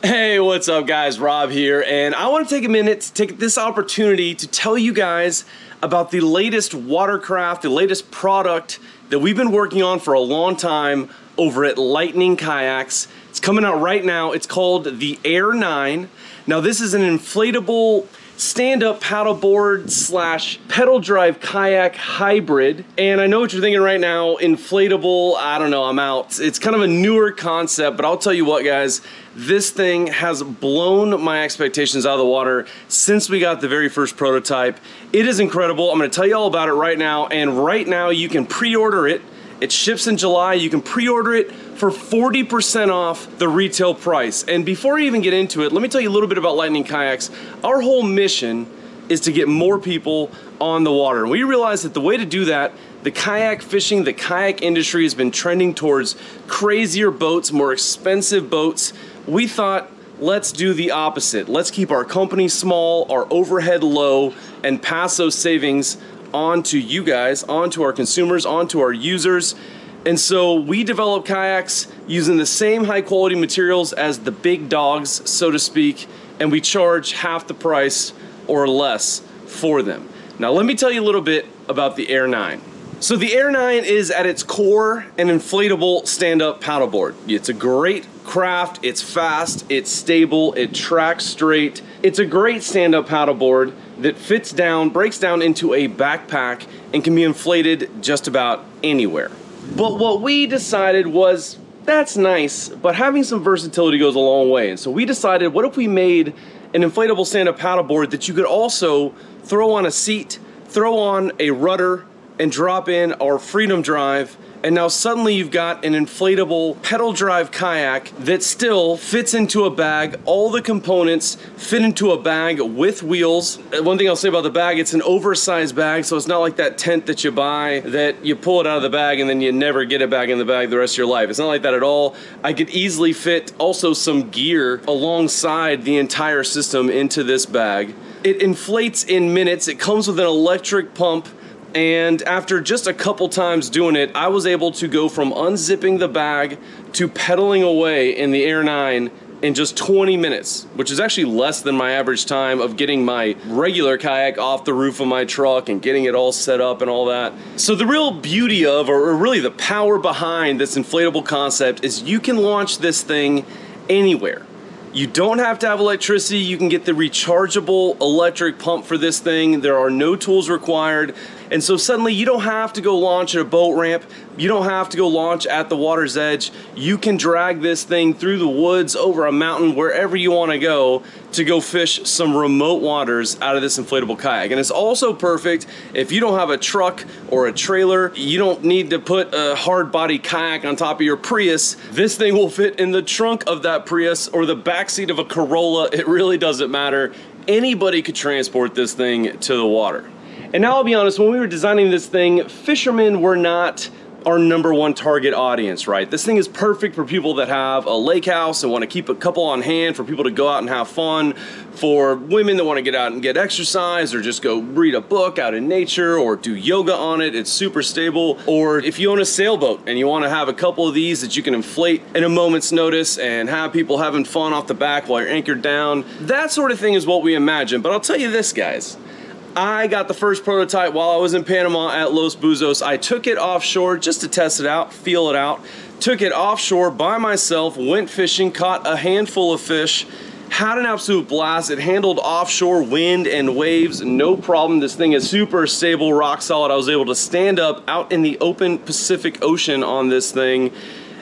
Hey, what's up guys? Rob here, and I want to take a minute to take this opportunity to tell you guys about the latest watercraft, the latest product that we've been working on for a long time over at Lightning Kayaks. It's coming out right now. It's called the Air 9. Now this is an inflatable stand-up paddleboard slash pedal drive kayak hybrid. And I know what you're thinking right now, inflatable, I don't know, I'm out. It's kind of a newer concept, but I'll tell you what guys, this thing has blown my expectations out of the water since we got the very first prototype. It is incredible. I'm gonna tell you all about it right now, and right now you can pre-order it. It ships in July. You can pre-order it for 40% off the retail price. And before I even get into it, let me tell you a little bit about Lightning Kayaks. Our whole mission is to get more people on the water. And we realize that the way to do that, the kayak fishing, the kayak industry has been trending towards crazier boats, more expensive boats. We thought, let's do the opposite. Let's keep our company small, our overhead low, and pass those savings on to you guys, on to our consumers, on to our users. And so we develop kayaks using the same high quality materials as the big dogs, so to speak, and we charge half the price or less for them. Now let me tell you a little bit about the Air 9. So the Air 9 is at its core an inflatable stand-up paddleboard. It's a great craft, it's fast, it's stable, it tracks straight. It's a great stand-up paddleboard that fits down, breaks down into a backpack, and can be inflated just about anywhere. But what we decided was, that's nice, but having some versatility goes a long way. And so we decided, what if we made an inflatable stand-up paddleboard that you could also throw on a seat, throw on a rudder, and drop in our Freedom Drive, and now suddenly you've got an inflatable pedal drive kayak that still fits into a bag. All the components fit into a bag with wheels. One thing I'll say about the bag, it's an oversized bag, so it's not like that tent that you buy that you pull it out of the bag and then you never get it back in the bag the rest of your life. It's not like that at all. I could easily fit also some gear alongside the entire system into this bag. It inflates in minutes. It comes with an electric pump. And after just a couple times doing it, I was able to go from unzipping the bag to pedaling away in the Air 9 in just 20 minutes, which is actually less than my average time of getting my regular kayak off the roof of my truck and getting it all set up and all that. So the real beauty of, or really the power behind this inflatable concept is you can launch this thing anywhere. You don't have to have electricity. You can get the rechargeable electric pump for this thing. There are no tools required. And so suddenly you don't have to go launch at a boat ramp. You don't have to go launch at the water's edge. You can drag this thing through the woods, over a mountain, wherever you want to go fish some remote waters out of this inflatable kayak. And it's also perfect if you don't have a truck or a trailer. You don't need to put a hard body kayak on top of your Prius. This thing will fit in the trunk of that Prius or the backseat of a Corolla. It really doesn't matter. Anybody could transport this thing to the water. And now I'll be honest, when we were designing this thing, fishermen were not our #1 target audience, right? This thing is perfect for people that have a lake house and want to keep a couple on hand, for people to go out and have fun, for women that want to get out and get exercise, or just go read a book out in nature, or do yoga on it. It's super stable. Or if you own a sailboat and you want to have a couple of these that you can inflate in a moment's notice and have people having fun off the back while you're anchored down, that sort of thing is what we imagine. But I'll tell you this, guys. I got the first prototype while I was in Panama at Los Buzos. I took it offshore just to test it out, feel it out. Took it offshore by myself, went fishing, caught a handful of fish, had an absolute blast. It handled offshore wind and waves, no problem. This thing is super stable, rock solid. I was able to stand up out in the open Pacific Ocean on this thing.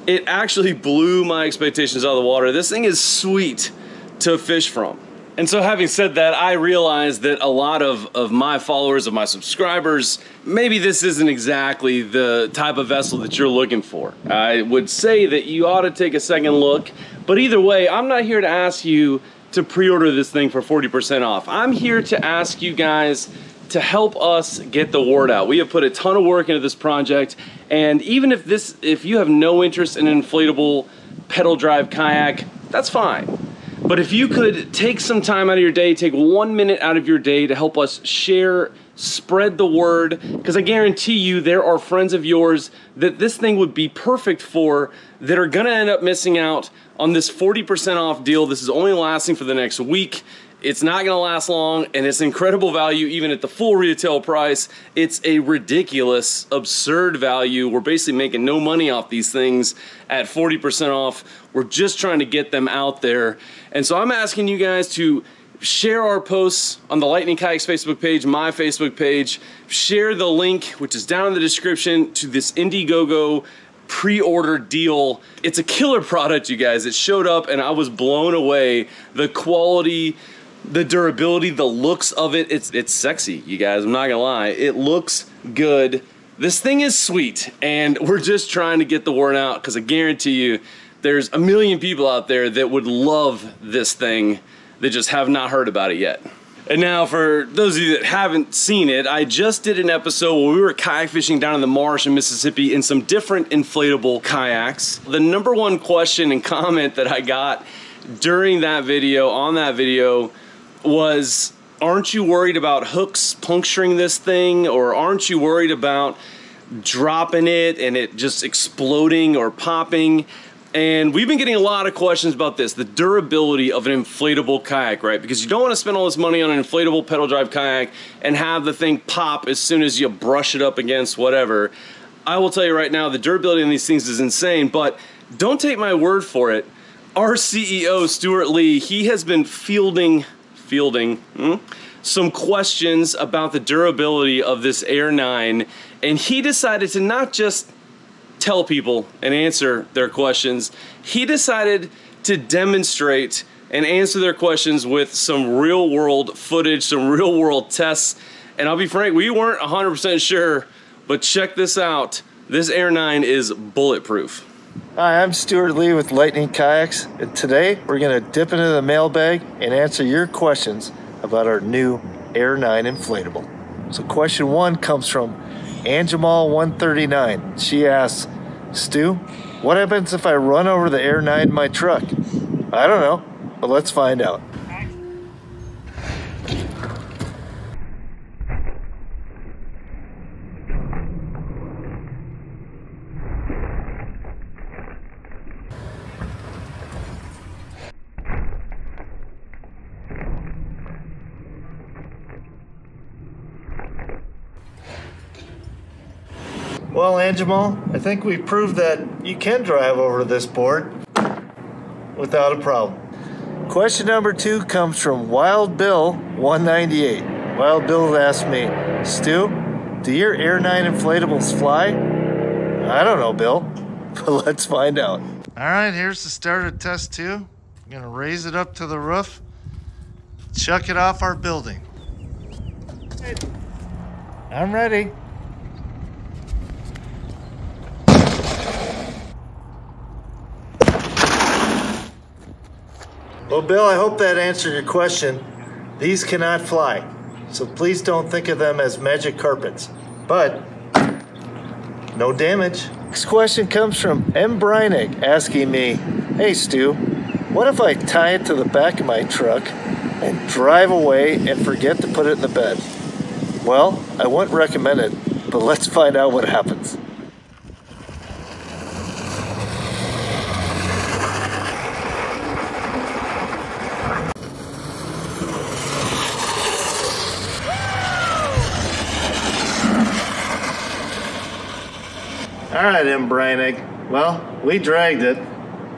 It actually blew my expectations out of the water. This thing is sweet to fish from. And so having said that, I realize that a lot of my followers, of my subscribers, maybe this isn't exactly the type of vessel that you're looking for. I would say that you ought to take a second look, but either way, I'm not here to ask you to pre-order this thing for 40% off. I'm here to ask you guys to help us get the word out. We have put a ton of work into this project, and even if you have no interest in an inflatable pedal drive kayak, that's fine. But if you could take some time out of your day, take 1 minute out of your day to help us share spread the word, because I guarantee you there are friends of yours that this thing would be perfect for that are gonna end up missing out on this 40% off deal. This is only lasting for the next week. It's not gonna last long, and it's incredible value even at the full retail price. It's a ridiculous, absurd value. We're basically making no money off these things at 40% off. We're just trying to get them out there. And so I'm asking you guys to share our posts on the Lightning Kayaks Facebook page, my Facebook page. Share the link, which is down in the description, to this Indiegogo pre-order deal. It's a killer product, you guys. It showed up and I was blown away. The quality, the durability, the looks of it, it's sexy, you guys. I'm not gonna lie. It looks good. This thing is sweet, and we're just trying to get the word out, because I guarantee you there's a million people out there that would love this thing that just have not heard about it yet. And now, for those of you that haven't seen it, I just did an episode where we were kayak fishing down in the marsh in Mississippi in some different inflatable kayaks. The number one question and comment that I got during that video, on that video, was, aren't you worried about hooks puncturing this thing? Or aren't you worried about dropping it and it just exploding or popping? And we've been getting a lot of questions about this, the durability of an inflatable kayak, right? Because you don't want to spend all this money on an inflatable pedal drive kayak and have the thing pop as soon as you brush it up against whatever. I will tell you right now, the durability on these things is insane, but don't take my word for it. Our CEO, Stuart Lee, he has been fielding some questions about the durability of this Air 9, and he decided to not just tell people and answer their questions, he decided to demonstrate and answer their questions with some real world footage, some real world tests. And I'll be frank, we weren't 100% sure, but check this out. This Air 9 is bulletproof. Hi, I'm Stuart Lee with Lightning Kayaks, and today we're going to dip into the mailbag and answer your questions about our new Air 9 inflatable. So question one comes from Anjamal139. She asks, Stu, what happens if I run over the Air 9 in my truck? I don't know, but let's find out. Well, Anjamal, I think we proved that you can drive over this board without a problem. Question number two comes from Wild Bill 198. Wild Bill asked me, Stu, do your Air 9 inflatables fly? I don't know, Bill, but let's find out. All right, here's the start of test two. I'm gonna raise it up to the roof, chuck it off our building. I'm ready. Well, Bill, I hope that answered your question. These cannot fly, so please don't think of them as magic carpets. But no damage. Next question comes from M. Breinig asking me, hey Stu, what if I tie it to the back of my truck and drive away and forget to put it in the bed? Well, I wouldn't recommend it, but let's find out what happens. All right, M. Breinig. Well, we dragged it,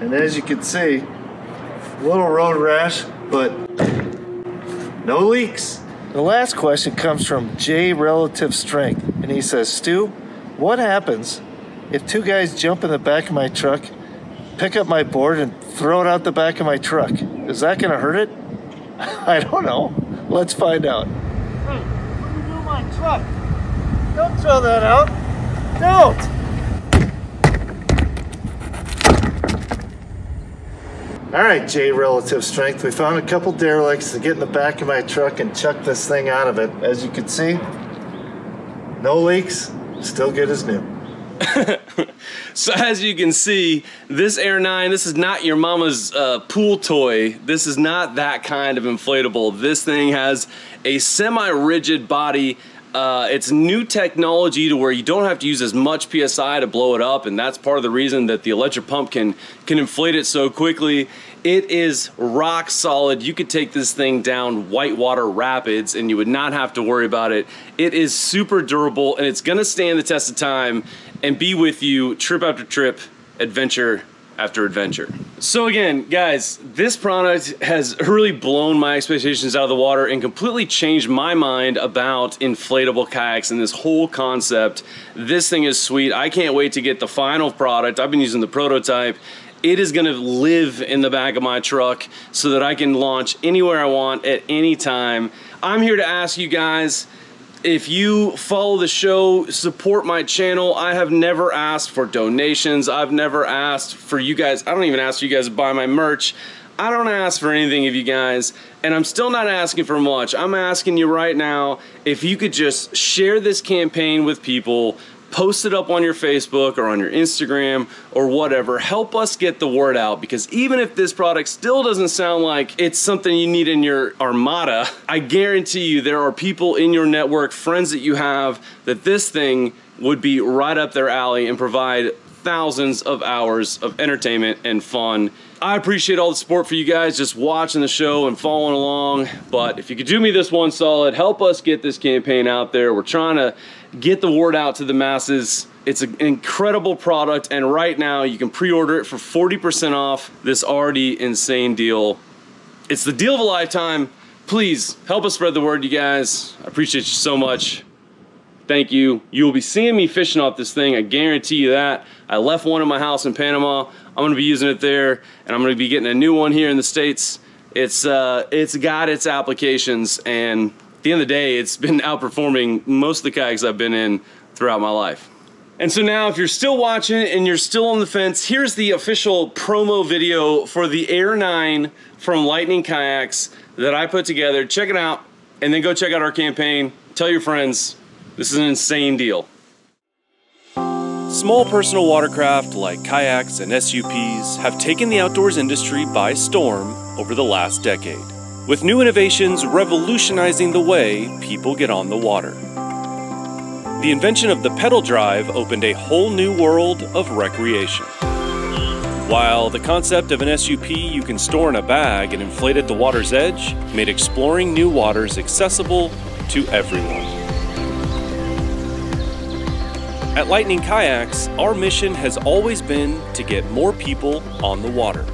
and as you can see, a little road rash, but no leaks. The last question comes from J Relative Strength, and he says, Stu, what happens if two guys jump in the back of my truck, pick up my board, and throw it out the back of my truck? Is that gonna hurt it? I don't know. Let's find out. Hey, what are you doing with my truck? Don't throw that out. Don't! All right, J Relative Strength, we found a couple derelicts to get in the back of my truck and chuck this thing out of it. As you can see, no leaks, still good as new. So as you can see, this Air 9, this is not your mama's pool toy. This is not that kind of inflatable. This thing has a semi-rigid body. It's new technology to where you don't have to use as much PSI to blow it up, and that's part of the reason that the electric pump can inflate it so quickly. It is rock solid. You could take this thing down whitewater rapids and you would not have to worry about it. It is super durable, and it's gonna stand the test of time and be with you trip after trip, adventure after adventure. So again, guys, this product has really blown my expectations out of the water and completely changed my mind about inflatable kayaks and this whole concept. This thing is sweet. I can't wait to get the final product. I've been using the prototype. It is gonna live in the back of my truck so that I can launch anywhere I want at any time. I'm here to ask you guys, if you follow the show, support my channel. I have never asked for donations. I've never asked for you guys. I don't even ask you guys to buy my merch. I don't ask for anything of you guys, and I'm still not asking for much. I'm asking you right now, if you could just share this campaign with people, post it up on your Facebook or on your Instagram or whatever. Help us get the word out, because even if this product still doesn't sound like it's something you need in your armada, I guarantee you there are people in your network, friends that you have, that this thing would be right up their alley and provide thousands of hours of entertainment and fun. I appreciate all the support for you guys just watching the show and following along, but if you could do me this one solid, help us get this campaign out there. We're trying to get the word out to the masses. It's an incredible product, and right now you can pre-order it for 40% off this already insane deal. It's the deal of a lifetime. Please help us spread the word, you guys. I appreciate you so much. Thank you. You will be seeing me fishing off this thing, I guarantee you that. I left one in my house in Panama. I'm gonna be using it there, and I'm gonna be getting a new one here in the States. It's got its applications, and at the end of the day, it's been outperforming most of the kayaks I've been in throughout my life. And so now, if you're still watching and you're still on the fence, here's the official promo video for the Air 9 from Lightning Kayaks that I put together. Check it out, and then go check out our campaign. Tell your friends. This is an insane deal. Small personal watercraft like kayaks and SUPs have taken the outdoors industry by storm over the last decade, with new innovations revolutionizing the way people get on the water. The invention of the pedal drive opened a whole new world of recreation, while the concept of an SUP you can store in a bag and inflate at the water's edge made exploring new waters accessible to everyone. At Lightning Kayaks, our mission has always been to get more people on the water.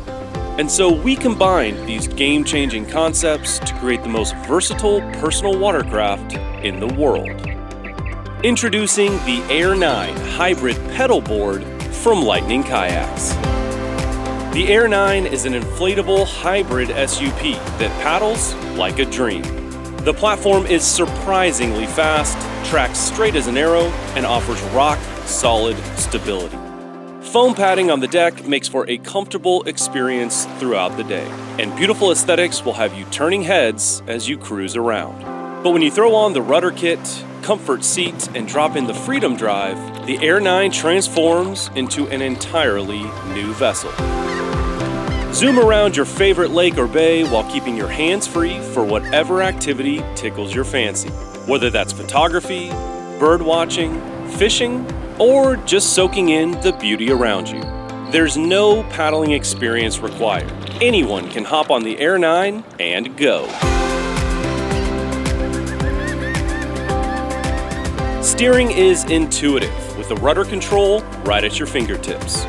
And so we combined these game-changing concepts to create the most versatile personal watercraft in the world. Introducing the Air 9 hybrid pedal board from Lightning Kayaks. The Air 9 is an inflatable hybrid SUP that paddles like a dream. The platform is surprisingly fast, tracks straight as an arrow, and offers rock-solid stability. Foam padding on the deck makes for a comfortable experience throughout the day, and beautiful aesthetics will have you turning heads as you cruise around. But when you throw on the rudder kit, comfort seat, and drop in the Freedom Drive, the Air 9 transforms into an entirely new vessel. Zoom around your favorite lake or bay while keeping your hands free for whatever activity tickles your fancy. Whether that's photography, bird watching, fishing, or just soaking in the beauty around you. There's no paddling experience required. Anyone can hop on the Air 9 and go. Steering is intuitive with the rudder control right at your fingertips.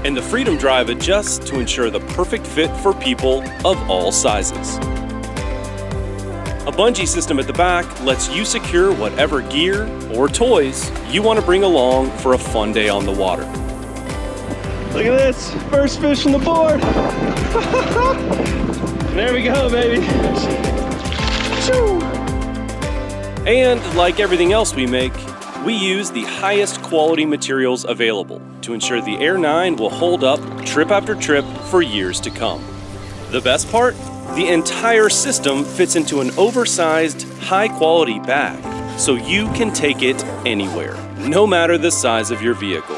And the Freedom Drive adjusts to ensure the perfect fit for people of all sizes. A bungee system at the back lets you secure whatever gear or toys you want to bring along for a fun day on the water. Look at this, first fish on the board. There we go, baby. And like everything else we make, we use the highest quality materials available to ensure the Air 9 will hold up trip after trip for years to come. The best part? The entire system fits into an oversized, high-quality bag, so you can take it anywhere, no matter the size of your vehicle.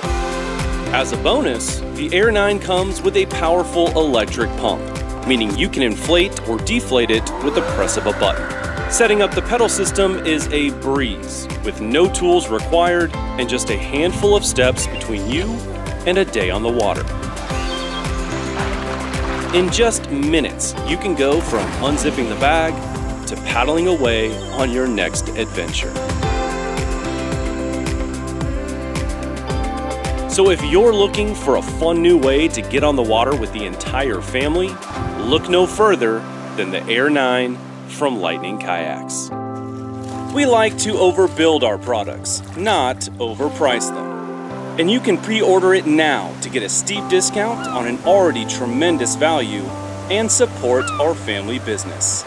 As a bonus, the Air 9 comes with a powerful electric pump, meaning you can inflate or deflate it with the press of a button. Setting up the pedal system is a breeze, with no tools required and just a handful of steps between you and a day on the water. In just minutes, you can go from unzipping the bag to paddling away on your next adventure. So if you're looking for a fun new way to get on the water with the entire family, look no further than the Air 9 from Lightning Kayaks. We like to overbuild our products, not overprice them. And you can pre-order it now to get a steep discount on an already tremendous value and support our family business.